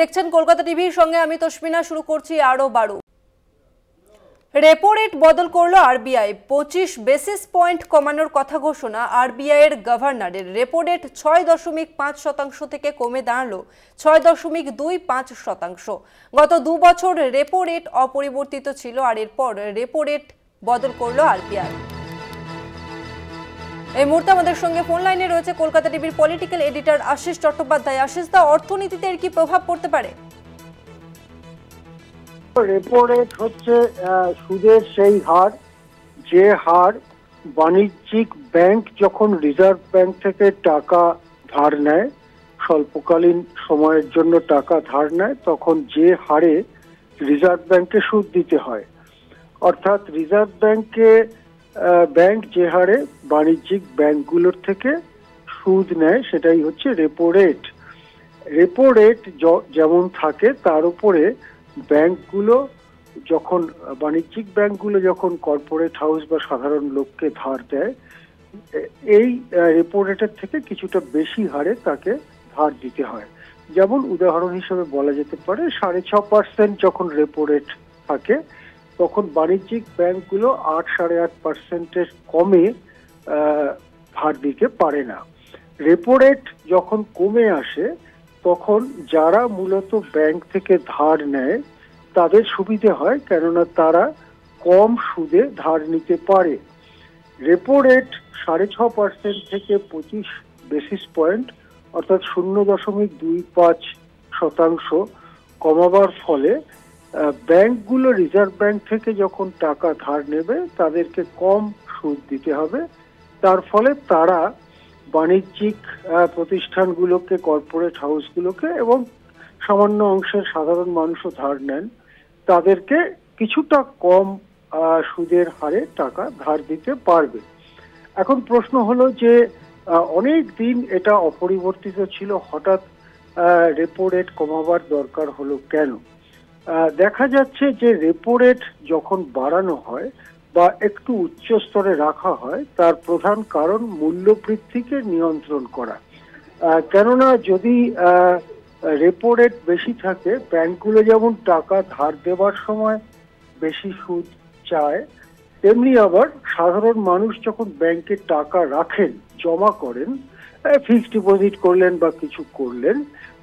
দেখছেন কলকাতা টিভির সঙ্গে আমি তসমিনা। শুরু করছি আরো বারো। রেপো রেট বদল করলো আরবিআই। 25 বেসিস পয়েন্ট কমানোর কথা ঘোষণা আরবিআই এর গভর্নরের। রেপো রেট 6.5% থেকে কমে দাঁড়ালো 6.25%। গত 2 বছর রেপো রেট অপরিবর্তিত ছিল, আর এরপর রেপো রেট বদল করলো আরবিআই। এই মুহূর্তে আমাদের সঙ্গে ফোন লাইনে রয়েছে কলকাতা টিভির পলিটিক্যাল এডিটর আশিস চট্টোপাধ্যায়। আশিস দা, অর্থনীতিতে এর কি প্রভাব পড়তে পারে? রেপো রেট হচ্ছে সুদের সেই হার, যে হার বাণিজ্যিক ব্যাংক যখন রিজার্ভ ব্যাংক থেকে টাকা ধার নেয়, স্বল্পকালীন সময়ের জন্য টাকা ধার নেয়, তখন যে হারে রিজার্ভ ব্যাংকে সুদ দিতে হয়। অর্থাৎ রিজার্ভ ব্যাংক যে হারে বাণিজ্যিক ব্যাংকগুলোর থেকে সুদ নেয় সেটাই হচ্ছে রেপো রেট। রেপো রেট যেমন থাকে তার উপরে ব্যাংকগুলো যখন বাণিজ্যিক ব্যাংকগুলো যখন কর্পোরেট হাউস বা সাধারণ লোককে ধার দেয়, এই রেপো রেটের থেকে কিছুটা বেশি হারে তাকে ধার দিতে হয়। যেমন উদাহরণ হিসেবে বলা যেতে পারে 6.5% যখন রেপো রেট থাকে, তখন বাণিজ্যিক ব্যাংকগুলো 8-8.5%-এর কমে ধার দিতে পারে না। রেপো রেট যখন কমে আসে তখন যারা মূলত ব্যাংক থেকে ধার নেয় তাদের সুবিধে হয়, কেননা তারা কম সুদে ধার নিতে পারে। রেপো রেট 6.5% থেকে 25 বেসিস পয়েন্ট অর্থাৎ 0.25% কমাবার ফলে ব্যাংকগুলো রিজার্ভ ব্যাংক থেকে যখন টাকা ধার নেবে তাদেরকে কম সুদ দিতে হবে। তার ফলে তারা বাণিজ্যিক প্রতিষ্ঠানগুলোকে, কর্পোরেট হাউসগুলোকে এবং সামান্য অংশের সাধারণ মানুষও ধার নেন, তাদেরকে কিছুটা কম সুদের হারে টাকা ধার দিতে পারবে। এখন প্রশ্ন হলো যে অনেক দিন এটা অপরিবর্তিত ছিল, হঠাৎ রেপো রেট কমাবার দরকার হলো কেন? দেখা যাচ্ছে যে রেপো রেট যখন বাড়ানো হয় বা একটু উচ্চ স্তরে রাখা হয়, তার প্রধান কারণ মূল্যবৃদ্ধিকে নিয়ন্ত্রণ করা। কেননা যদি রেপো রেট বেশি থাকে, ব্যাংকগুলো যেমন টাকা ধার দেওয়ার সময় বেশি সুদ চায়, তেমনি আবার সাধারণ মানুষ যখন ব্যাংকে টাকা রাখেন, জমা করেন, ফিক্সড ডিপোজিট করলেন বা কিছু করলেন,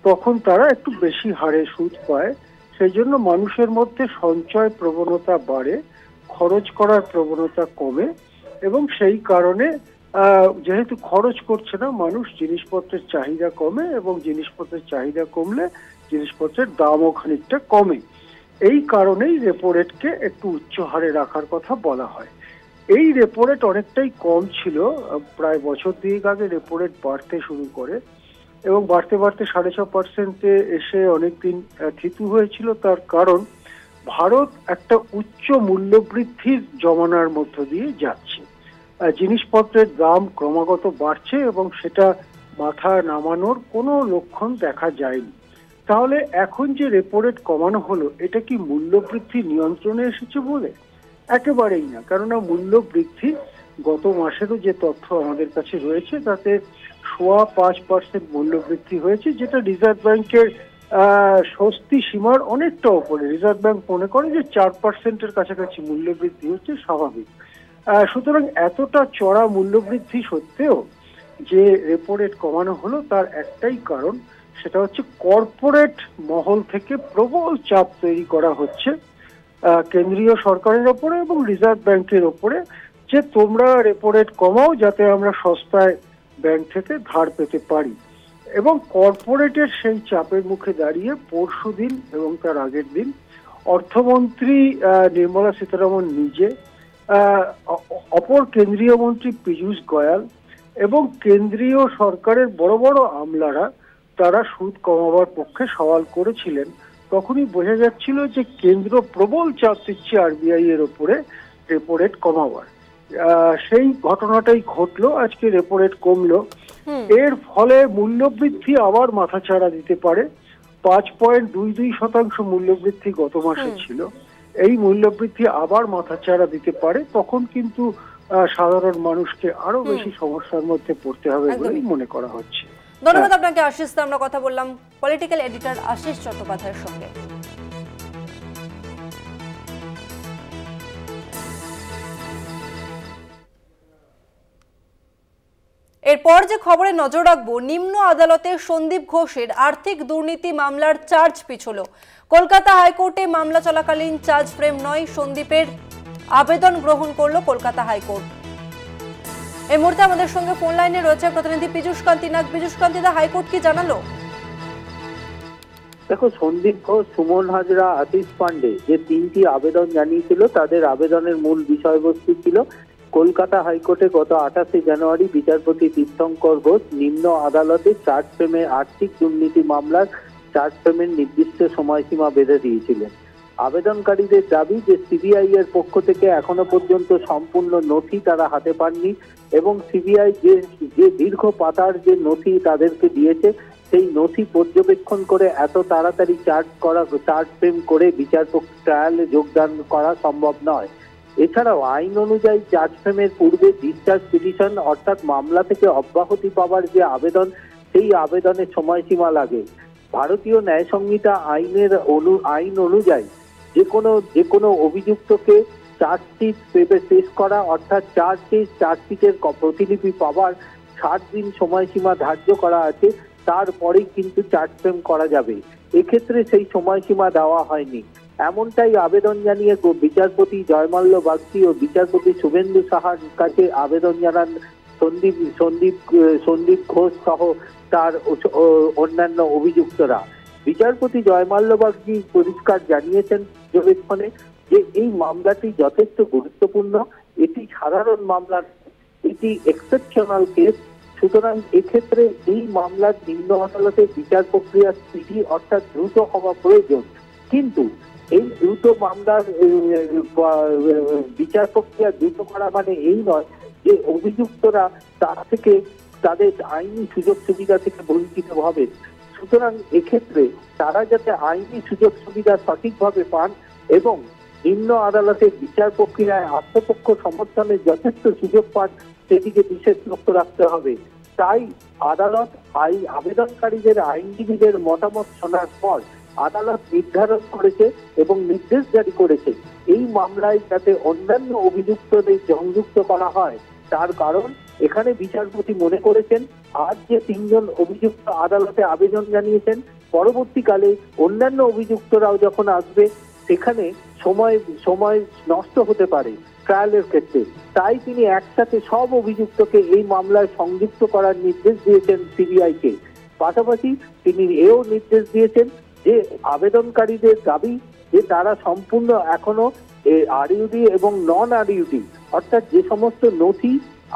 তখন তারা একটু বেশি হারে সুদ পায়। সেই জন্য মানুষের মধ্যে সঞ্চয় প্রবণতা বাড়ে, খরচ করার প্রবণতা কমে, এবং সেই কারণে যেহেতু খরচ করছে না মানুষ, জিনিসপত্রের চাহিদা কমে, এবং জিনিসপত্রের চাহিদা কমলে জিনিসপত্রের দামও খানিকটা কমে। এই কারণেই রেপো রেটকে একটু উচ্চ হারে রাখার কথা বলা হয়। এই রেপো রেট অনেকটাই কম ছিল, প্রায় বছর দুয়েক আগে রেপো রেট বাড়তে শুরু করে এবং বাড়তে বাড়তে 6.5%-এ এসে অনেকদিন থিতু হয়েছিল। তার কারণ ভারত একটা উচ্চ মূল্যবৃদ্ধির জমানার মধ্য দিয়ে যাচ্ছে, জিনিসপত্রের দাম ক্রমাগত বাড়ছে এবং সেটা মাথা নামানোর কোনো লক্ষণ দেখা যায়নি। তাহলে এখন যে রেপো রেট কমানো হলো, এটা কি মূল্যবৃদ্ধি নিয়ন্ত্রণে এসেছে বলে? একেবারেই না। কেননা মূল্যবৃদ্ধি গত মাসেরও যে তথ্য আমাদের কাছে রয়েছে তাতে 5% মূল্যবৃদ্ধি হয়েছে, যেটা রিজার্ভ ব্যাংকের স্বস্তি সীমার অনেকটা উপরে। রিজার্ভ ব্যাংক মনে করে যে 4%-এর কাছাকাছি মূল্যবৃদ্ধি হচ্ছে স্বাভাবিক। সুতরাং এতটা চড়া মূল্যবৃদ্ধি সত্ত্বেও যে রেপো রেট কমানো হলো, তার একটাই কারণ, সেটা হচ্ছে কর্পোরেট মহল থেকে প্রবল চাপ তৈরি করা হচ্ছে কেন্দ্রীয় সরকারের ওপরে এবং রিজার্ভ ব্যাংকের ওপরে, যে তোমরা রেপো রেট কমাও যাতে আমরা সস্তায় ব্যাংক থেকে ধার পেতে পারি। এবং কর্পোরেটের সেই চাপের মুখে দাঁড়িয়ে পরশুদিন এবং তার আগের দিন অর্থমন্ত্রী নির্মলা সীতারামন নিজে, অপর কেন্দ্রীয় মন্ত্রী পীযূষ গোয়াল এবং কেন্দ্রীয় সরকারের বড় বড় আমলারা তারা সুদ কমাবার পক্ষে সওয়াল করেছিলেন। তখনই বোঝা যাচ্ছিল যে কেন্দ্র প্রবল চাপ দিচ্ছে আরবিআই এর ওপরে রেপো রেট কমাবার। সেই ঘটনাটাই ঘটলো, আজকে রেপো রেট কমলো। এর ফলে মূল্যবৃদ্ধি আবার মাথাচাড়া দিতে পারে। 5.22% মূল্যবৃদ্ধি গত মাসে ছিল, এই মূল্যবৃদ্ধি আবার মাথাচাড়া দিতে পারে। তখন কিন্তু সাধারণ মানুষকে আরো বেশি সমস্যার মধ্যে পড়তে হবে বলে মনে করা হচ্ছে। ধন্যবাদ আপনাকে আশিস। আমরা কথা বললাম পলিটিক্যাল এডিটর আশিস চট্টোপাধ্যায়ের সঙ্গে। এরপর যে খবরে নজর রাখবো, নিম্ন আদালতে সন্দীপ ঘোষের আর্থিক দুর্নীতি মামলার চার্জ পিছল। কলকাতা হাইকোর্টে মামলা চলাকালীন চার্জ ফ্রেম নয়, সন্দীপের আবেদন গ্রহণ করলো কলকাতা হাইকোর্ট। এই মুহূর্তে আমাদের সঙ্গে ফোন লাইনে রয়েছে প্রতিনিধি পীযূষ কান্তি নাগ। পীযূষ কান্তি দা, হাইকোর্ট কি জানালো? দেখো, সন্দীপ ঘোষ, সুমন হাজরা, আতিশ পান্ডে যে তিনটি আবেদন জানিয়েছিল, তাদের আবেদনের মূল বিষয়বস্তু ছিল কলকাতা হাইকোর্টে গত 28 জানুয়ারি বিচারপতি তীর্থঙ্কর ঘোষ নিম্ন আদালতে চার্জ ফ্রেমে আর্থিক দুর্নীতি মামলার চার্জ ফ্রেমের নির্দিষ্ট সময়সীমা বেঁধে দিয়েছিলেন। আবেদনকারীদের দাবি যে সিবিআই এর পক্ষ থেকে এখনো পর্যন্ত সম্পূর্ণ নথি তারা হাতে পাননি এবং সিবিআই যে দীর্ঘ পাতার যে নথি তাদেরকে দিয়েছে সেই নথি পর্যবেক্ষণ করে এত তাড়াতাড়ি চার্জ ফ্রেম করে বিচারপতি ট্রায়ালে যোগদান করা সম্ভব নয়। এছাড়াও আইন অনুযায়ী চার্জ ফ্রেমের পূর্বে ডিসচার্জ পিটিশন অর্থাৎ মামলা থেকে অব্যাহতি পাওয়ার যে আবেদন, সেই আবেদনের সময়সীমা লাগে। ভারতীয় ন্যায় সংহিতা আইন অনুযায়ী যে কোনো অভিযুক্তকে চার্জশিট পেশ করা অর্থাৎ চার্জশিটের প্রতিলিপি পাওয়ার 60 দিন সময়সীমা ধার্য করা আছে, তারপরেই কিন্তু চার্জ ফ্রেম করা যাবে। এক্ষেত্রে সেই সময়সীমা দেওয়া হয়নি, এমনটাই আবেদন জানিয়ে বিচারপতি জয়মাল্য বাগচি ও বিচারপতি শুভেন্দু সাহার কাছে আবেদন জানান সন্দীপ ঘোষ সহ তার অন্যান্য অভিযুক্তরা। বিচারপতি জয়মাল্য বাগচি পরিষ্কার জানিয়েছেন পর্যবেক্ষণে যে এই মামলাটি যথেষ্ট গুরুত্বপূর্ণ, এটি সাধারণ মামলা, এটি এক্সেপশনাল কেস। সুতরাং এক্ষেত্রে এই মামলার নিম্ন আদালতে বিচার প্রক্রিয়া স্পিডি অর্থাৎ দ্রুত হওয়া প্রয়োজন। কিন্তু এই দ্রুত মামলার বিচার প্রক্রিয়া দ্রুত করা মানে এই নয় যে অভিযুক্তরা তাদের আইনি সুযোগ সুবিধা থেকে বঞ্চিত হবে। সুতরাং এক্ষেত্রে তারা যাতে আইনি সুযোগ সুবিধা সঠিকভাবে পান এবং নিম্ন আদালতের বিচার প্রক্রিয়ায় আত্মপক্ষ সমর্থনের যথেষ্ট সুযোগ পান, সেদিকে বিশেষ লক্ষ্য রাখতে হবে। তাই আদালত আবেদনকারীদের আইনজীবীদের মতামত শোনার পর আদালত নির্ধারণ করেছে এবং নির্দেশ জারি করেছে এই মামলায় যাতে অন্যান্য অভিযুক্তদের সংযুক্ত করা হয়। তার কারণ এখানে বিচারপতি মনে করেছেন আজ যে 3 জন অভিযুক্ত আদালতে আবেদন জানিয়েছেন, পরবর্তীকালে অন্যান্য অভিযুক্তরাও যখন আসবে সেখানে সময় নষ্ট হতে পারে ট্রায়ালের ক্ষেত্রে। তাই তিনি একসাথে সব অভিযুক্তকে এই মামলায় সংযুক্ত করার নির্দেশ দিয়েছেন সিবিআইকে। পাশাপাশি তিনি এও নির্দেশ দিয়েছেন যে আবেদনকারীদের দাবি যে তারা সম্পূর্ণ এখনো আরইউডি এবং নন আরইউডি অর্থাৎ যে সমস্ত নথি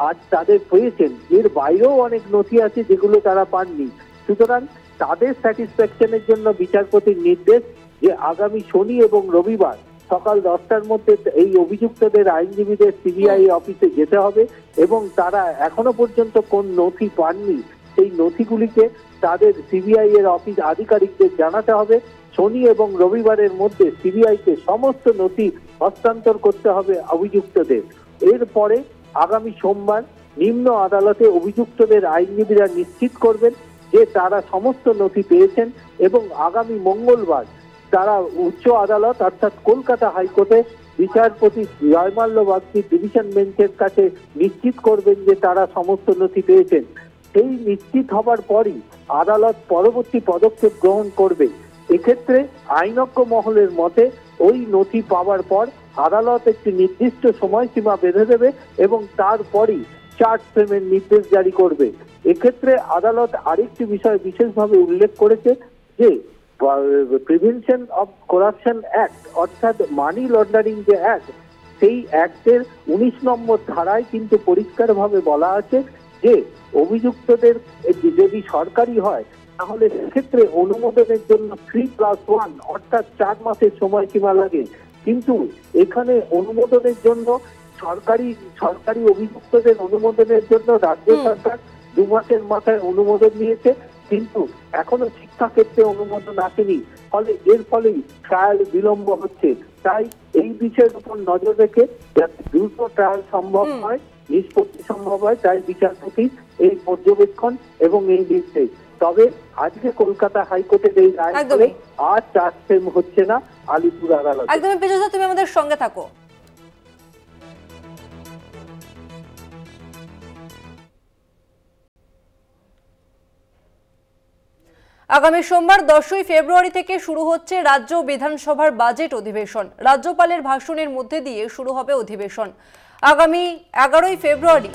আজ তাদের পেয়েছেন এর বাইরেও অনেক নথি আছে যেগুলো তারা পাননি। সুতরাং তাদের স্যাটিসফ্যাকশনের জন্য বিচারপতির নির্দেশ যে আগামী শনি এবং রবিবার সকাল 10টার মধ্যে এই অভিযুক্তদের আইনজীবীদের সিবিআই অফিসে যেতে হবে এবং তারা এখনো পর্যন্ত কোন নথি পাননি সেই নথিগুলিকে তাদের সিবিআই এর অফিস আধিকারিকদের জানাতে হবে। শনি এবং রবিবারের মধ্যে সিবিআইকে সমস্ত নথি হস্তান্তর করতে হবে অভিযুক্তদের। এরপরে আগামী সোমবার নিম্ন আদালতে অভিযুক্তদের আইনজীবীরা নিশ্চিত করবেন যে তারা সমস্ত নথি পেয়েছেন এবং আগামী মঙ্গলবার তারা উচ্চ আদালত অর্থাৎ কলকাতা হাইকোর্টে বিচারপতি জয়মাল্য বাগচি ডিভিশন বেঞ্চের কাছে নিশ্চিত করবেন যে তারা সমস্ত নথি পেয়েছেন। সেই নিশ্চিত হবার পরই আদালত পরবর্তী পদক্ষেপ গ্রহণ করবে। এক্ষেত্রে আইনজ্ঞ মহলের মতে ওই নথি পাওয়ার পর আদালত একটি নির্দিষ্ট সময়সীমা বেঁধে দেবে এবং তারপরই চার্জ ফ্রেমের নির্দেশ জারি করবে। এক্ষেত্রে আদালত আরেকটি বিষয় বিশেষভাবে উল্লেখ করেছে যে প্রিভেনশন অফ করাপশন অ্যাক্ট অর্থাৎ মানি লন্ডারিং যে অ্যাক্ট, সেই অ্যাক্টের 19 নম্বর ধারায় কিন্তু পরিষ্কারভাবে বলা আছে যে অভিযুক্তদের যদি সরকারি হয় তাহলে সেক্ষেত্রে অনুমোদনের জন্য 3+1 অর্থাৎ 4 মাসের সময়সীমা লাগে। কিন্তু এখানে অনুমোদনের জন্য সরকারি অভিযুক্তদের অনুমোদনের জন্য রাজ্য সরকার 2 মাসের মাথায় অনুমোদন নিয়েছে, কিন্তু এখনো শিক্ষা ক্ষেত্রে অনুমোদন আসেনি। এর ফলেই ট্রায়াল বিলম্ব হচ্ছে। তাই এই বিষয়ের উপর নজর রেখে যাতে দ্রুত ট্রায়াল সম্ভব হয়, নিষ্পত্তি সম্ভব হয়, তাই বিচারপতি এই পর্যবেক্ষণ এবং এই নির্দেশ। তবে আজকে কলকাতা হাইকোর্টের এই রায় একদমই। আর চার্জ ফ্রেম হচ্ছে না আলিপুর আদালত। একদমই পীযুষ, তুমি আমাদের সঙ্গে থাকো। আগামী সোমবার 10ই ফেব্রুয়ারি থেকে শুরু হচ্ছে রাজ্য বিধানসভার বাজেট অধিবেশন। রাজ্যপালের ভাষণের মধ্যে দিয়ে শুরু হবে অধিবেশন। আগামী 11ই ফেব্রুয়ারি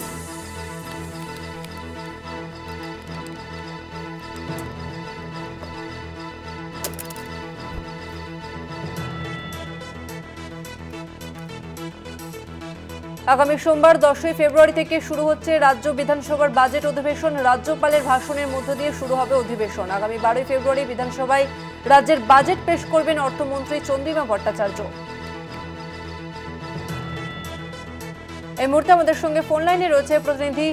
আগামী সোমবার 10ই ফেব্রুয়ারি থেকে শুরু হচ্ছে রাজ্য বিধানসভার বাজেট অধিবেশন। রাজ্যপালের ভাষণের মধ্য দিয়ে শুরু হবে অধিবেশন। আগামী 12ই ফেব্রুয়ারি বিধানসভায় রাজ্যের বাজেট পেশ করবেন অর্থমন্ত্রী চন্দ্রিমা ভট্টাচার্য। এই মুহূর্তে আমাদের সঙ্গে ফোন লাইনে রয়েছে প্রতিনিধি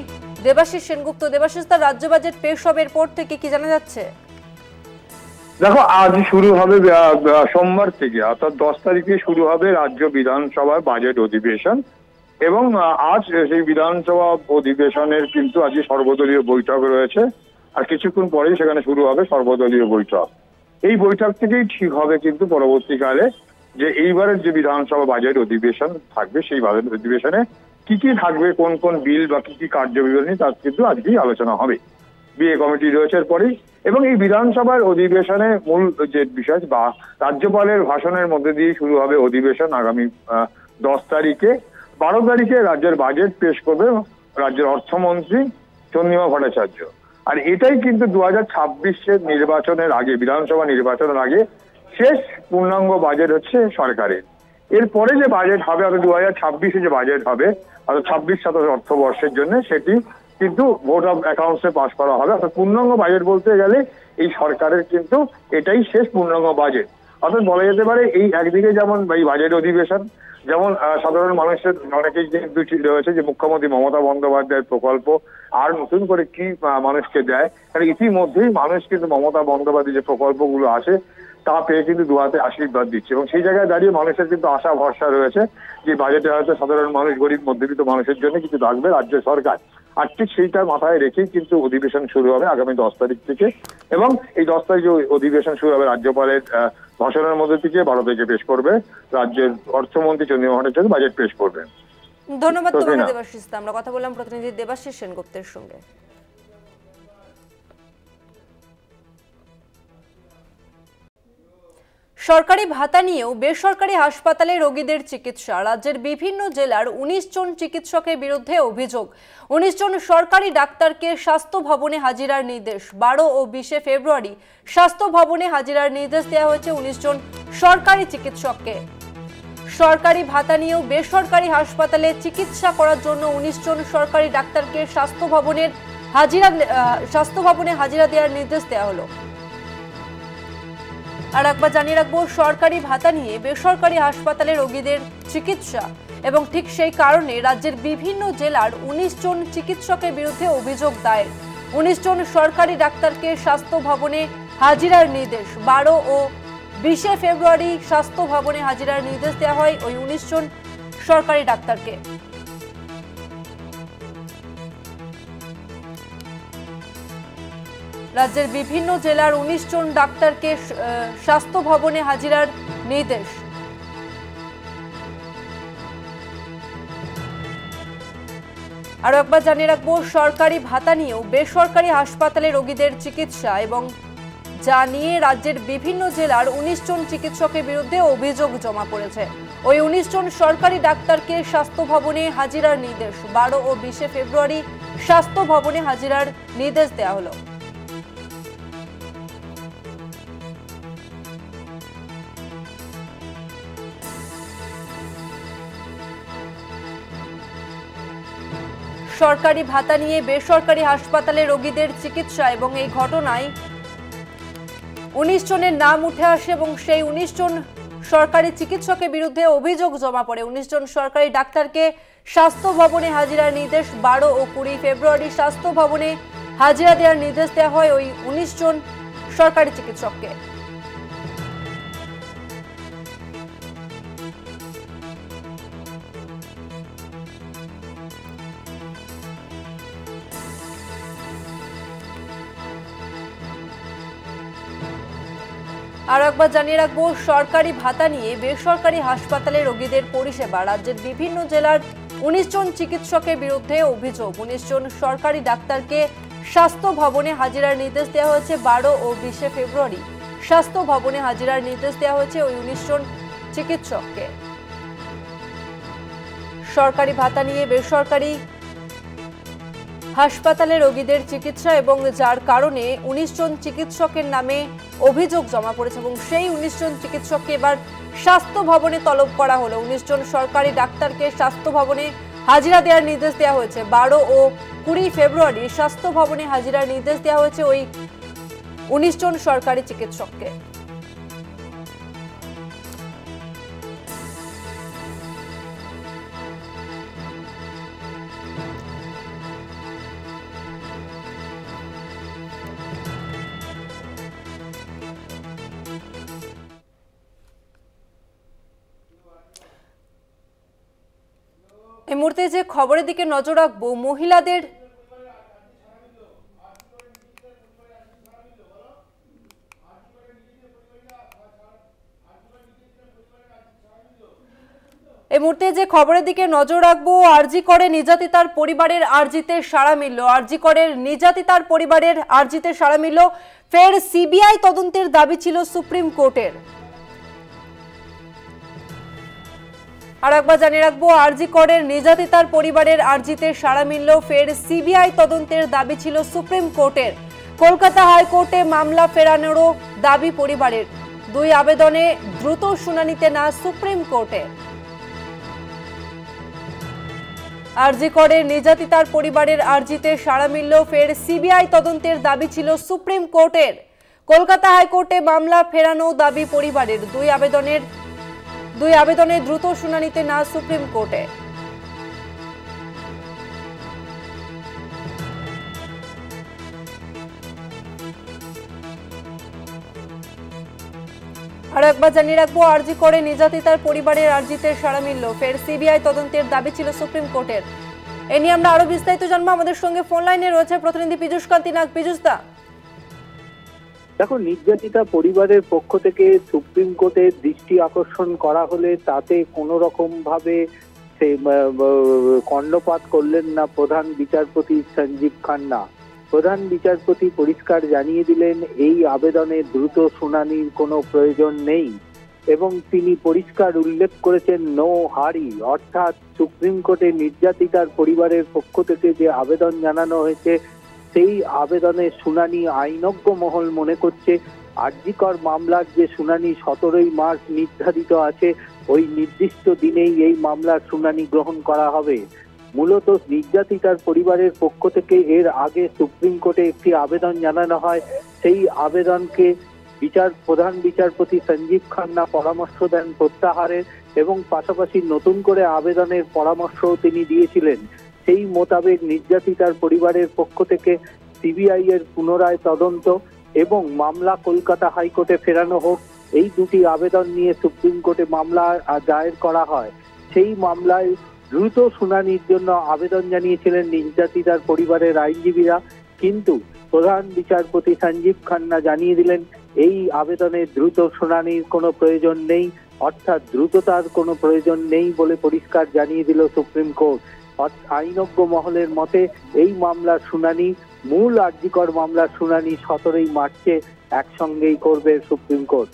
দেবাশিস সেনগুপ্ত। দেবাশিস, তার রাজ্য বাজেট পেশ হবে এরপর থেকে কি জানা যাচ্ছে? দেখো, আজ শুরু হবে, সোমবার থেকে অর্থাৎ 10 তারিখে শুরু হবে রাজ্য বিধানসভার বাজেট অধিবেশন এবং আজ সেই বিধানসভা অধিবেশনের কিন্তু আজকে সর্বদলীয় বৈঠক রয়েছে আর কিছুক্ষণ পরেই সেখানে শুরু হবে সর্বদলীয় বৈঠক। এই বৈঠক থেকেই ঠিক হবে কিন্তু পরবর্তীকালে যে এইবারের যে বিধানসভা বাজেট অধিবেশন থাকবে সেই বাজেট অধিবেশনে কি কি থাকবে, কোন কোন বিল বা কি কি কার্যবিবরণী তার কিন্তু আজকেই আলোচনা হবে। বিএ কমিটি রয়েছে এরপরেই এবং এই বিধানসভার অধিবেশনে মূল যে বিষয় বা রাজ্যপালের ভাষণের মধ্যে দিয়ে শুরু হবে অধিবেশন। আগামী 10 তারিখে 12 তারিখে রাজ্যের বাজেট পেশ করবে রাজ্যের অর্থমন্ত্রী চন্দ্রিমা ভট্টাচার্য। আর এটাই কিন্তু 2026-এর নির্বাচনের আগে, বিধানসভা নির্বাচনের আগে শেষ পূর্ণাঙ্গ বাজেট হচ্ছে সরকারের। এরপরে যে বাজেট হবে অর্থাৎ 2026-এ যে বাজেট হবে অর্থাৎ 26-27 অর্থবর্ষের জন্য সেটি কিন্তু ভোট অফ অ্যাকাউন্টসে পাস করা হবে। অর্থাৎ পূর্ণাঙ্গ বাজেট বলতে গেলে এই সরকারের কিন্তু এটাই শেষ পূর্ণাঙ্গ বাজেট। অর্থাৎ বলা যেতে পারে এই একদিকে যেমন এই বাজেট অধিবেশন যেমন সাধারণ মানুষের অনেকেই কিন্তু রয়েছে যে মুখ্যমন্ত্রী মমতা বন্দ্যোপাধ্যায়ের প্রকল্প আর নতুন করে কি মানুষকে দেয়, কারণ ইতিমধ্যেই মানুষ কিন্তু মমতা বন্দ্যোপাধ্যায় যে প্রকল্পগুলো আছে তা পেয়ে কিন্তু দুহাতে আশীর্বাদ দিচ্ছে এবং সেই জায়গায় দাঁড়িয়ে মানুষের কিন্তু আশা ভরসা রয়েছে যে বাজেটে হয়তো সাধারণ মানুষ, গরিব মধ্যবিত্ত মানুষের জন্য কিছু রাখবে রাজ্য সরকার। আর ঠিক সেইটা মাথায় রেখেই কিন্তু অধিবেশন শুরু হবে আগামী 10 তারিখ থেকে এবং এই 10 তারিখে অধিবেশন শুরু হবে রাজ্যপালের ভাষণের মধ্যে থেকে 12 তারিখে পেশ করবে রাজ্যের অর্থমন্ত্রী চন্দ্রিমা ভট্টাচার্য বাজেট পেশ করবেন। ধন্যবাদ তোমাকে দেবাশিস। আমরা কথা বললাম প্রতিনিধি দেবাশিস সেনগুপ্তের সঙ্গে। সরকারি ভাতা নিয়েও বেসরকারি হাসপাতালে রোগীদের চিকিৎসা। রাজ্যের বিভিন্ন জেলার 19 জন চিকিৎসকের বিরুদ্ধে অভিযোগ। 19 জন সরকারি ডাক্তারকে স্বাস্থ্য ভবনে হাজিরার নির্দেশ। 12 ও 20 ফেব্রুয়ারি স্বাস্থ্য ভবনে হাজিরার নির্দেশ দেওয়া হয়েছে 19 জন সরকারি চিকিৎসককে। সরকারি ভাতা নিয়েও বেসরকারি হাসপাতালে চিকিৎসা করার জন্য 19 জন সরকারি ডাক্তারকে স্বাস্থ্য ভবনে হাজিরা দেওয়ার নির্দেশ দেওয়া হলো। আর একবার জানিয়ে রাখবো, সরকারি ভাতা নিয়ে বেসরকারি হাসপাতালে রোগীদের চিকিৎসা এবং ঠিক সেই কারণে রাজ্যের বিভিন্ন জেলার 19 জন চিকিৎসকের বিরুদ্ধে অভিযোগ দায়ের। 19 জন সরকারি ডাক্তারকে স্বাস্থ্য ভবনে হাজিরার নির্দেশ। 12 ও 20 ফেব্রুয়ারি স্বাস্থ্য ভবনে হাজিরার নির্দেশ দেওয়া হয় ওই 19 জন সরকারি ডাক্তারকে। রাজ্যের বিভিন্ন জেলার 19 জন ডাক্তারকে স্বাস্থ্য ভবনে হাজিরার নির্দেশ। আরো একবার জানিয়ে রাখবো, সরকারি ভাতা নিয়েও বেসরকারি হাসপাতালে রোগীদের চিকিৎসা এবং যা নিয়ে রাজ্যের বিভিন্ন জেলার 19 জন চিকিৎসকের বিরুদ্ধে অভিযোগ জমা পড়েছে। ওই 19 জন সরকারি ডাক্তারকে স্বাস্থ্য ভবনে হাজিরার নির্দেশ। 12 ও 20 ফেব্রুয়ারি স্বাস্থ্য ভবনে হাজিরার নির্দেশ দেওয়া হলো। সরকারি ভাতা নিয়ে বেসরকারি হাসপাতালে রোগীদের চিকিৎসা এবং এই ঘটনায় 19 জনের নাম উঠে আসে এবং সেই 19 জন সরকারি চিকিৎসকের বিরুদ্ধে অভিযোগ জমা পড়ে। 19 জন সরকারি ডাক্তারকে স্বাস্থ্য ভবনে হাজিরার নির্দেশ। 12 ও 20 ফেব্রুয়ারি স্বাস্থ্য ভবনে হাজিরা দেওয়ার নির্দেশ দেওয়া হয় ওই 19 জন সরকারি চিকিৎসককে। আর একবার জানিয়ে রাখবো, সরকারি ভাতা নিয়ে বেসরকারি হাসপাতালে রোগীদের পরিষেবা। রাজ্যের বিভিন্ন জেলার 19 জন চিকিৎসকের বিরুদ্ধে অভিযোগ। 19 জন সরকারি ডাক্তারকে স্বাস্থ্য ভবনে হাজিরার নির্দেশ দেওয়া হয়েছে 12 ও 20 ফেব্রুয়ারি। স্বাস্থ্য ভবনে হাজিরার নির্দেশ দেওয়া হয়েছে ওই 19 জন চিকিৎসককে। সরকারি ভাতা নিয়ে বেসরকারি হাসপাতালে রোগীদের চিকিৎসা এবং যার কারণে 19 জন চিকিৎসকের নামে অভিযোগ জমা পড়েছে এবং সেই 19 জন চিকিৎসককে এবার স্বাস্থ্য ভবনে তলব করা হলো। 19 জন সরকারি ডাক্তারকে স্বাস্থ্য ভবনে হাজিরা দেওয়ার নির্দেশ দেওয়া হয়েছে। 12 ও 20 ফেব্রুয়ারি স্বাস্থ্য ভবনে হাজিরার নির্দেশ দেওয়া হয়েছে ওই 19 জন সরকারি চিকিৎসককে। এই মুহূর্তে যে খবরের দিকে নজর রাখবো, মহিলাদের আরজি করে নির্যাতিতার পরিবারের আরজিতে সাড়া মিলল। আরজি করের নির্যাতিতার পরিবারের আরজিতে সাড়া মিলল। ফের সিবিআই তদন্তের দাবি ছিল সুপ্রিম কোর্টের। আর একবার জানিয়ে রাখবো, আরজি করের নির্যাতিতার পরিবারের আরজিতে সাড়া মিলল। ফের সিবিআই তদন্তের দাবি ছিল সুপ্রিম কোর্টের। কলকাতা হাইকোর্টে মামলা ফেরানোরও দাবি পরিবারের। দুই আবেদনে দ্রুত শুনানিতে না সুপ্রিম কোর্টে। আরজি করের নির্যাতিতার পরিবারের আরজিতে সাড়া মিলল। ফের সিবিআই তদন্তের দাবি ছিল সুপ্রিম কোর্টের। কলকাতা হাইকোর্টে মামলা ফেরানো দাবি পরিবারের। দুই আবেদনে দ্রুত শুনানিতে না সুপ্রিম কোর্টে। আর একবার জানিয়ে রাখবো, আরজি করে নির্যাতিতার পরিবারের আরজিতে সাড়া মিলল। ফের সিবিআই তদন্তের দাবি ছিল সুপ্রিম কোর্টের। এ নিয়ে আমরা আরো বিস্তারিত জানবো। আমাদের সঙ্গে ফোন লাইনে রয়েছে প্রতিনিধি পীযূষ কান্তি নাগ। পীযূষ দা, দেখো, নির্যাতিতা পরিবারের পক্ষ থেকে সুপ্রিম কোর্টের দৃষ্টি আকর্ষণ করা হলে তাতে কোনো রকম ভাবে সে কর্ণপাত করলেন না প্রধান বিচারপতি সঞ্জীব খান্না। প্রধান বিচারপতি পরিষ্কার জানিয়ে দিলেন এই আবেদনে দ্রুত শুনানির কোনো প্রয়োজন নেই এবং তিনি পরিষ্কার উল্লেখ করেছেন নো হারি, অর্থাৎ সুপ্রিম কোর্টে নির্যাতিতার পরিবারের পক্ষ থেকে যে আবেদন জানানো হয়েছে সেই আবেদনের শুনানি আইনজ্ঞ মহল মনে করছে আরজিকর মামলার যে শুনানি 17ই মার্চ নির্ধারিত আছে ওই নির্দিষ্ট দিনেই এই মামলার শুনানি গ্রহণ করা হবে। মূলত নির্যাতিতার পরিবারের পক্ষ থেকে এর আগে সুপ্রিম কোর্টে একটি আবেদন জানানো হয়। সেই আবেদনকে প্রধান বিচারপতি সঞ্জীব খান্না পরামর্শ দেন প্রত্যাহারের এবং পাশাপাশি নতুন করে আবেদনের পরামর্শও তিনি দিয়েছিলেন। সেই মোতাবেক নির্যাতিতার পরিবারের পক্ষ থেকে সিবিআই এর পুনরায় তদন্ত এবং মামলা কলকাতা হাইকোর্টে ফেরানো হোক, এই দুটি আবেদন নিয়ে সুপ্রিম কোর্টে মামলা দায়ের করা হয়। সেই মামলায় দ্রুত শুনানির জন্য আবেদন জানিয়েছিলেন নির্যাতিতার পরিবারের আইনজীবীরা, কিন্তু প্রধান বিচারপতি সঞ্জীব খান্না জানিয়ে দিলেন এই আবেদনে দ্রুত শুনানির কোনো প্রয়োজন নেই, অর্থাৎ দ্রুততার কোনো প্রয়োজন নেই বলে পরিষ্কার জানিয়ে দিল সুপ্রিম কোর্ট। আইনজ্ঞ মহলের মতে এই মামলার শুনানি, মূল আরজিকর মামলার শুনানি 17ই মার্চে একসঙ্গেই করবে সুপ্রিম কোর্ট।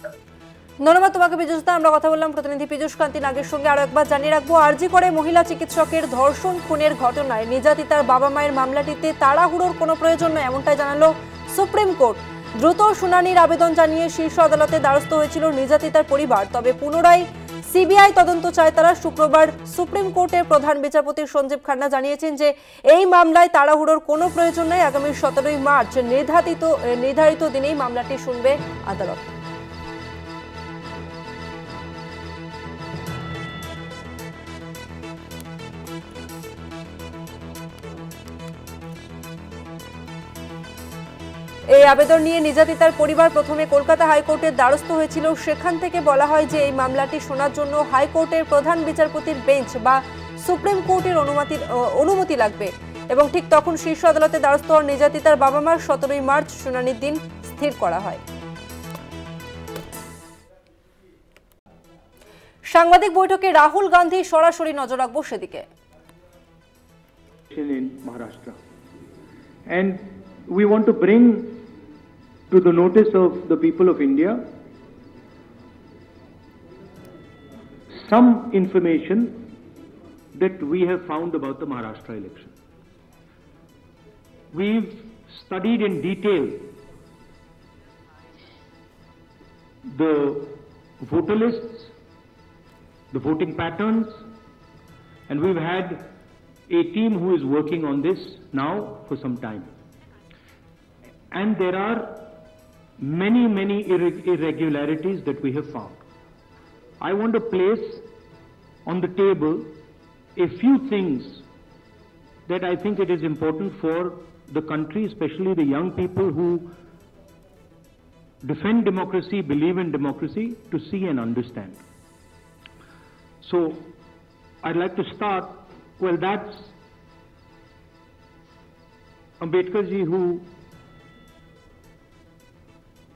ধন্যবাদ তোমাকে পীযূষ দা। আমরা কথা বললাম প্রতিনিধি পীযূষ কান্তি নাগের সঙ্গে। আরো একবার জানিয়ে রাখবো, আরজি করে মহিলা চিকিৎসকের ধর্ষণ খুনের ঘটনায় নির্যাতিতার বাবা মায়ের মামলাটিতে তাড়াহুড়োর কোনো প্রয়োজন নয়, এমনটাই জানালো সুপ্রিম কোর্ট। দ্রুত শুনানির আবেদন জানিয়ে শীর্ষ আদালতে দ্বারস্থ হয়েছিল নির্যাতিতার পরিবার, তবে পুনরায় সিবিআই তদন্ত চায় তারা। শুক্রবার সুপ্রিম কোর্টের প্রধান বিচারপতি সঞ্জীব খান্না জানিয়েছেন যে এই মামলায় তাড়াহুড়োর কোনো প্রয়োজন নেই। আগামী 17ই মার্চ নির্ধারিত দিনেই মামলাটি শুনবে আদালত। এই আবেদন নিয়ে নির্যাতিতার পরিবার প্রথমে কলকাতা হাইকোর্টের দ্বারস্থ হয়েছিল। সেখান থেকে বলা হয় যে এই মামলাটি শোনার জন্য হাইকোর্টের প্রধান বিচারপতির বেঞ্চ বা সুপ্রিম কোর্টের অনুমতি লাগবে এবং ঠিক তখন শীর্ষ আদালতে দ্বারস্থ হওয়ার নির্যাতিতার বাবা মার 17ই মার্চ শুনানির দিন স্থির করা হয়। সাংবাদিক বৈঠকে রাহুল গান্ধী সরাসরি নজর রাখবো সেদিকে। In Maharashtra, and we want to bring to the notice of the people of India some information that we have found about the Maharashtra election. We've studied in detail the voter lists, the voting patterns, and we've had a team who is working on this now for some time. And there are many irregularities that we have found. I want to place on the table a few things that I think it is important for the country, especially the young people who defend democracy, believe in democracy, to see and understand. So I'd like to start. Well, that's Ambedkar ji, who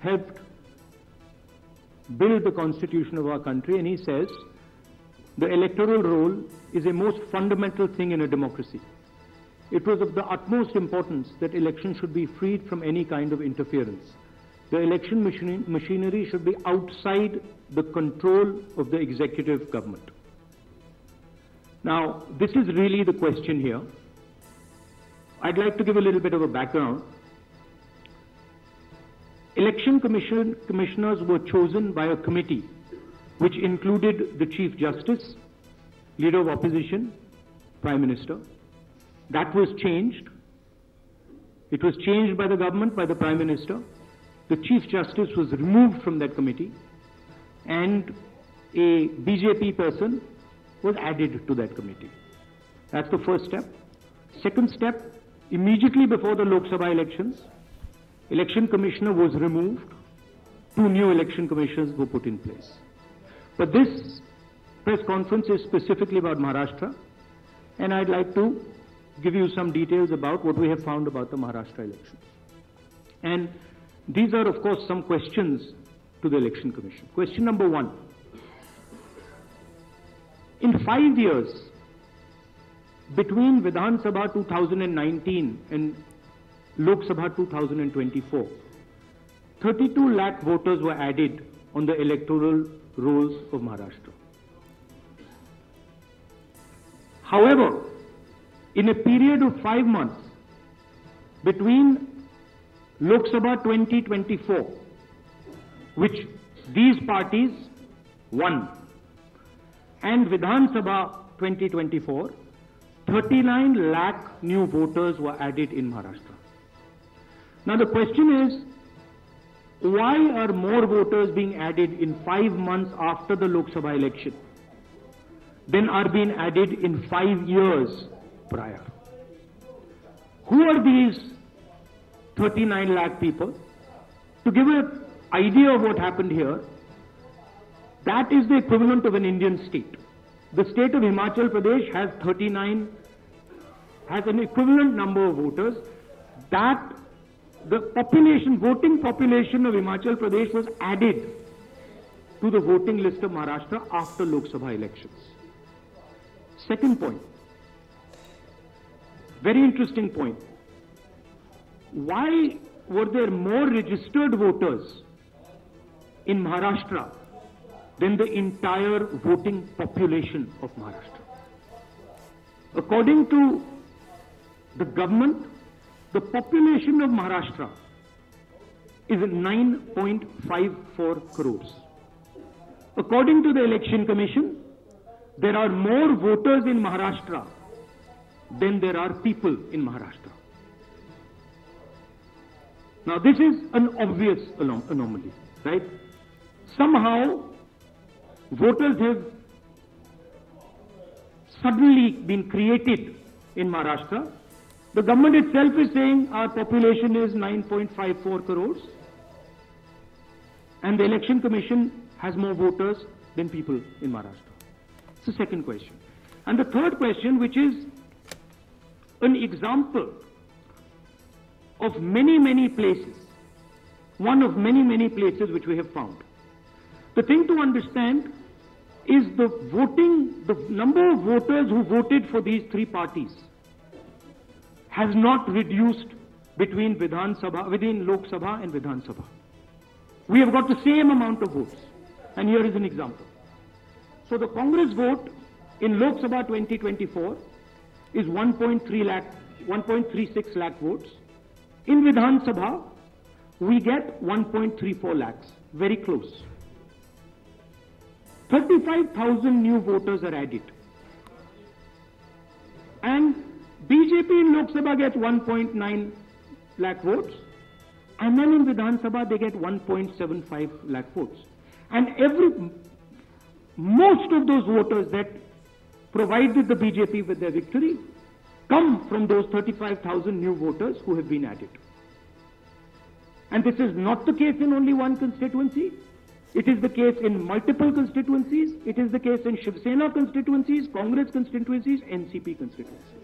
helped build the constitution of our country, and he says the electoral roll is a most fundamental thing in a democracy. It was of the utmost importance that elections should be freed from any kind of interference. The election machinery should be outside the control of the executive government. Now, this is really the question here. I'd like to give a little bit of a background. Election commissioners were chosen by a committee which included the Chief Justice, Leader of Opposition, Prime Minister. That was changed. It was changed by the government, by the Prime Minister. The Chief Justice was removed from that committee, and a BJP person was added to that committee. That's the first step. Second step, immediately before the Lok Sabha elections, election commissioner was removed. 2 new election commissioners were put in place. But this press conference is specifically about Maharashtra, and I'd like to give you some details about what we have found about the Maharashtra elections. And these are, of course, some questions to the Election Commission. Question number 1. In 5 years, between Vidhan Sabha 2019 and Lok Sabha 2024, 32 lakh voters were added on the electoral rolls of Maharashtra. However, in a period of 5 months between Lok Sabha 2024, which these parties won, and Vidhan Sabha 2024, 39 lakh new voters were added in Maharashtra. Now the question is, why are more voters being added in 5 months after the Lok Sabha election than are being added in 5 years prior? Who are these 39 lakh people? To give an idea of what happened here, that is the equivalent of an Indian state. The state of Himachal Pradesh has an equivalent number of voters. That the voting population of Himachal Pradesh was added to the voting list of Maharashtra after Lok Sabha elections. Second point, very interesting point. Why were there more registered voters in Maharashtra than the entire voting population of Maharashtra? According to the government, the population of Maharashtra is 9.54 crores. According to the Election Commission, there are more voters in Maharashtra than there are people in Maharashtra. Now this is an obvious anomaly, right? Somehow voters have suddenly been created in Maharashtra. The government itself is saying our population is 9.54 crores, and the Election Commission has more voters than people in Maharashtra. It's the second question. And the third question, which is an example of many places, one of many places which we have found. The thing to understand is the number of voters who voted for these three parties has not reduced within Lok Sabha and Vidhan Sabha. We have got the same amount of votes. And here is an example. So the Congress vote in Lok Sabha 2024 is 1.36 lakh votes. In Vidhan Sabha, we get 1.34 lakhs, very close. 35,000 new voters are added. And BJP in Lok Sabha gets 1.9 lakh votes. And then in Vidhan Sabha, they get 1.75 lakh votes. And most of those voters that provided the BJP with their victory come from those 35,000 new voters who have been added. And this is not the case in only one constituency. It is the case in multiple constituencies. It is the case in Shiv Sena constituencies, Congress constituencies, NCP constituencies.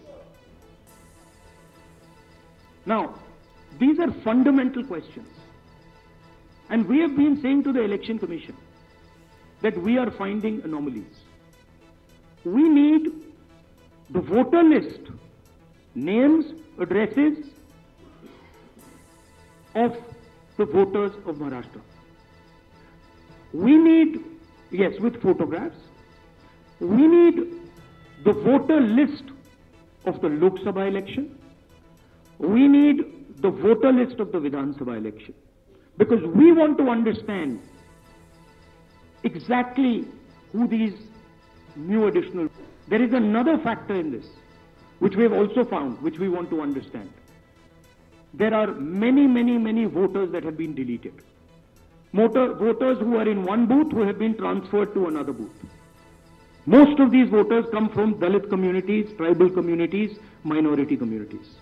Now, these are fundamental questions. And we have been saying to the Election Commission that we are finding anomalies. We need the voter list, names, addresses of the voters of Maharashtra. We need, yes, with photographs. We need the voter list of the Lok Sabha election. We need the voter list of the Vidhan Sabha election. Because we want to understand exactly who these new additional... There is another factor in this, which we have also found, which we want to understand. There are many voters that have been deleted. Voters who are in one booth who have been transferred to another booth. Most of these voters come from Dalit communities, tribal communities, minority communities.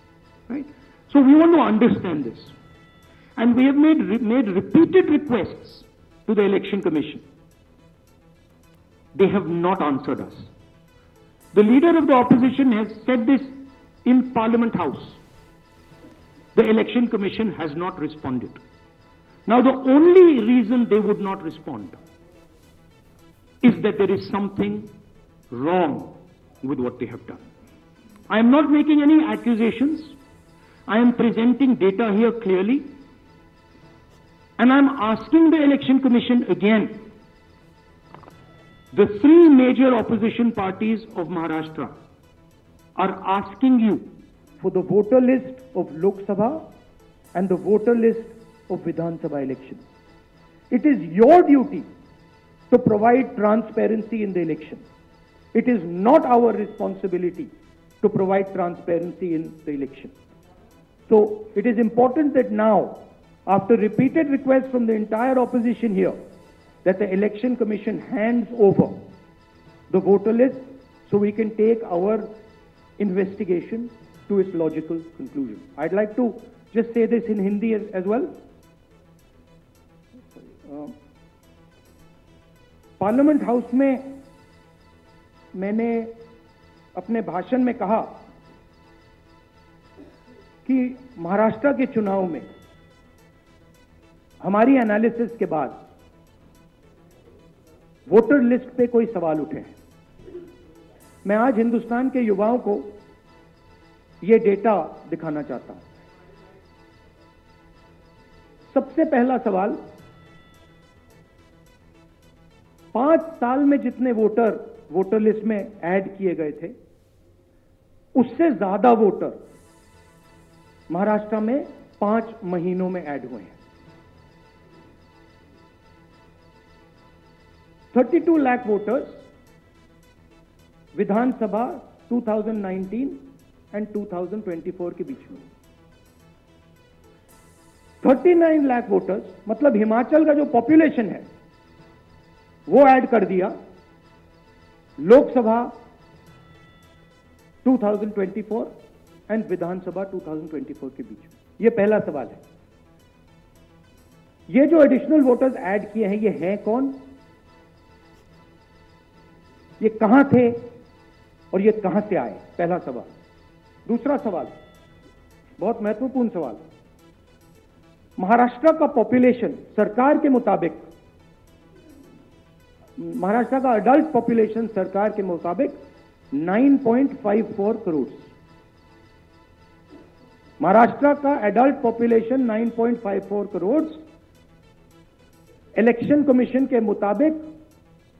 Right? So we want to understand this. And we have made repeated requests to the Election Commission. They have not answered us. The leader of the opposition has said this in Parliament House. The Election Commission has not responded. Now, the only reason they would not respond is that there is something wrong with what they have done. I am not making any accusations. I am presenting data here clearly. And I am asking the Election Commission again. The three major opposition parties of Maharashtra are asking you for the voter list of Lok Sabha and the voter list of Vidhan Sabha elections. It is your duty to provide transparency in the election. It is not our responsibility to provide transparency in the election. So it is important that now, after repeated requests from the entire opposition here, that the Election Commission hands over the voter list so we can take our investigation to its logical conclusion. I'd like to just say this in Hindi as well. Parliament house में मैंने अपने भाषण में कहा कि महाराष्ट्र के चुनाव में हमारी एनालिसिस के बाद वोटर लिस्ट पे कोई सवाल उठे हैं। मैं आज हिंदुस्तान के युवाओं को ये डेटा दिखाना चाहता हूं। सबसे पहला सवाल, 5 साल में जितने वोटर लिस्ट में ऐड किए गए थे, उससे ज्यादा वोटर महाराष्ट्र में 5 महीनों में ऐड हुए हैं। 32 लाख वोटर्स विधानसभा 2019 एंड 2024 के बीच में। 39 लाख वोटर्स, मतलब हिमाचल का जो पॉपुलेशन है वो ऐड कर दिया लोकसभा 2024 एंड विधानसभा 2024 के बीच में। ये पहला सवाल है। ये जो एडिशनल वोटर्स ऐड किए हैं, ये हैं कौन, ये कहां थे और ये कहां से आए? पहला सवाल। दूसरा सवाल, बहुत महत्वपूर्ण सवाल, महाराष्ट्र का पॉपुलेशन सरकार के मुताबिक महाराष्ट्र का अडल्ट पॉपुलेशन सरकार के मुताबिक 9.54 करोड़। महाराष्ट्र का adult population 9.54 crore. Election commission के मुताबिक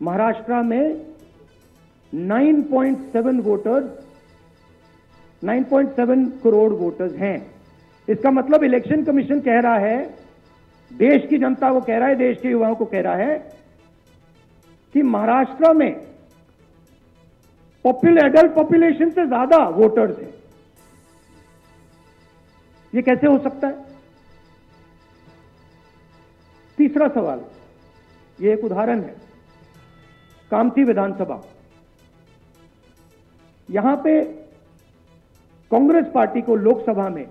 महाराष्ट्र में 9.7 करोड़ वोटर्स हैं। इसका मतलब इलेक्शन कमीशन कह रहा है, देश की जनता को कह रहा है, देश के युवाओं को कह रहा है कि महाराष्ट्र में एडल्ट पॉपुलेशन से ज्यादा वोटर्स हैं। ये कैसे हो सकता है? तीसरा सवाल, ये एक उदाहरण है, कामठी विधानसभा। यहां पे कांग्रेस पार्टी को लोकसभा में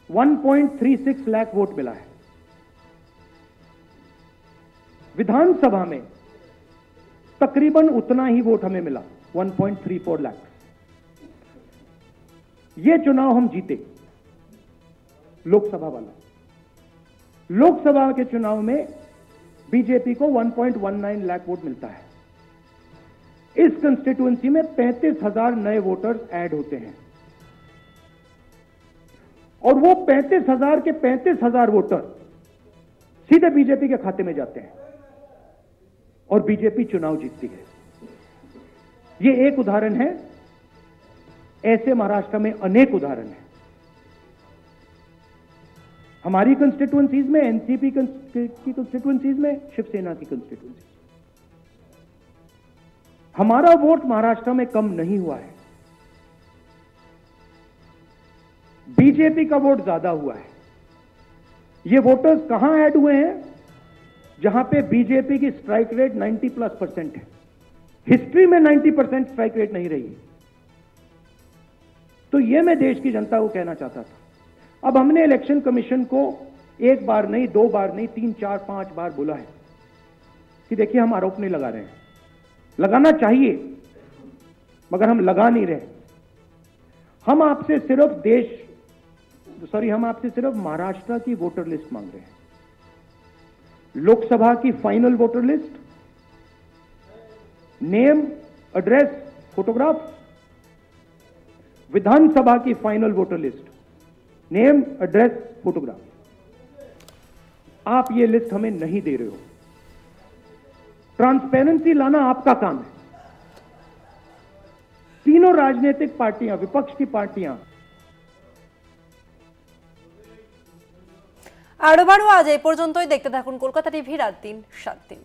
1.36 लाख वोट मिला है। विधानसभा में तकरीबन उतना ही वोट हमें मिला, 1.34 लाख। ये चुनाव हम जीते, लोकसभा वाला। लोकसभा के चुनाव में बीजेपी को 1.19 लाख वोट मिलता है। इस कंस्टिट्यूएंसी में 35,000 नए वोटर्स ऐड होते हैं और वो 35,000 के 35,000 वोटर सीधे बीजेपी के खाते में जाते हैं और बीजेपी चुनाव जीतती है। ये एक उदाहरण है, ऐसे महाराष्ट्र में अनेक उदाहरण हैं। हमारी कंस्टिट्यूएंसीज में, एनसीपी की कंस्टिट्यूएंसीज में, शिवसेना की कंस्टिट्यूएंसीज। हमारा वोट महाराष्ट्र में कम नहीं हुआ है, बीजेपी का वोट ज्यादा हुआ है। ये वोटर्स कहां ऐड हुए हैं? जहां पे बीजेपी की स्ट्राइक रेट 90+% है। हिस्ट्री में 90% स्ट्राइक रेट नहीं रही। तो ये मैं देश की जनता को कहना चाहता था। अब हमने इलेक्शन कमीशन को एक बार नहीं, दो बार नहीं, 3, 4, 5 बार बोला है कि देखिए हम आरोप नहीं लगा रहे हैं, लगाना चाहिए मगर हम लगा नहीं रहे। हम आपसे सिर्फ महाराष्ट्र की वोटर लिस्ट मांग रहे हैं। लोकसभा की final voter list, name, address, photograph. Vidhan Sabha की final voter list, name, address, photograph. आप ये लिस्ट हमें नहीं दे रहे हो। ट्रांसपेरेंसी लाना आपका काम है। तीनों राजनीतिक पार्टियां, विपक्ष की पार्टियां। আরো আজ এই পর্যন্তই। দেখতে থাকুন কলকাতা টিভি রাত ৩, ৭ দিন।